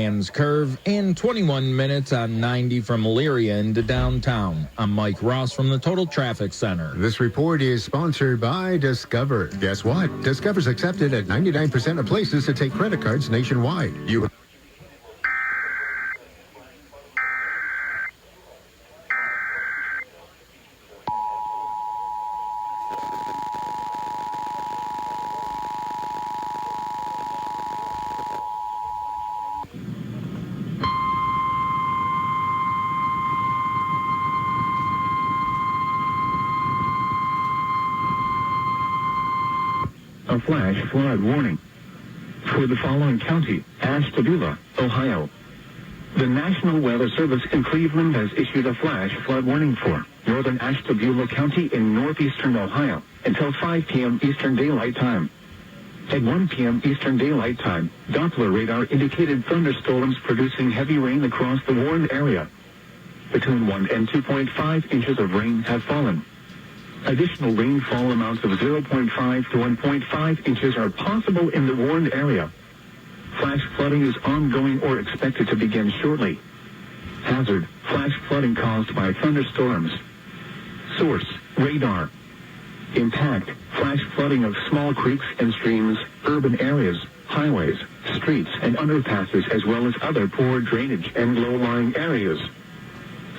Curve in 21 minutes on 90 from Elyria into downtown. I'm Mike Ross from the Total Traffic Center. This report is sponsored by Discover. Guess what? Discover's accepted at 99% of places to take credit cards nationwide. A flash flood warning for the following county: Ashtabula, Ohio. The National Weather Service in Cleveland has issued a flash flood warning for northern Ashtabula County in northeastern Ohio until 5 p.m. Eastern Daylight Time. At 1 p.m. Eastern Daylight Time, Doppler radar indicated thunderstorms producing heavy rain across the warned area. Between 1 and 2.5 inches of rain have fallen. Additional rainfall amounts of 0.5 to 1.5 inches are possible in the warned area. Flash flooding is ongoing or expected to begin shortly. Hazard: flash flooding caused by thunderstorms. Source: radar. Impact: flash flooding of small creeks and streams, urban areas, highways, streets, and underpasses, as well as other poor drainage and low-lying areas.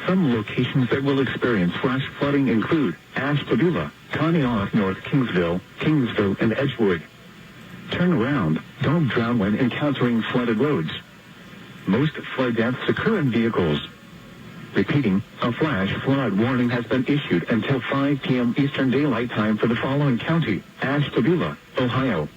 Some locations that will experience flash flooding include Ashtabula, Conneaut, North Kingsville, and Edgewood. Turn around. Don't drown when encountering flooded roads. Most flood deaths occur in vehicles. Repeating, a flash flood warning has been issued until 5 p.m. Eastern Daylight Time for the following county: Ashtabula, Ohio.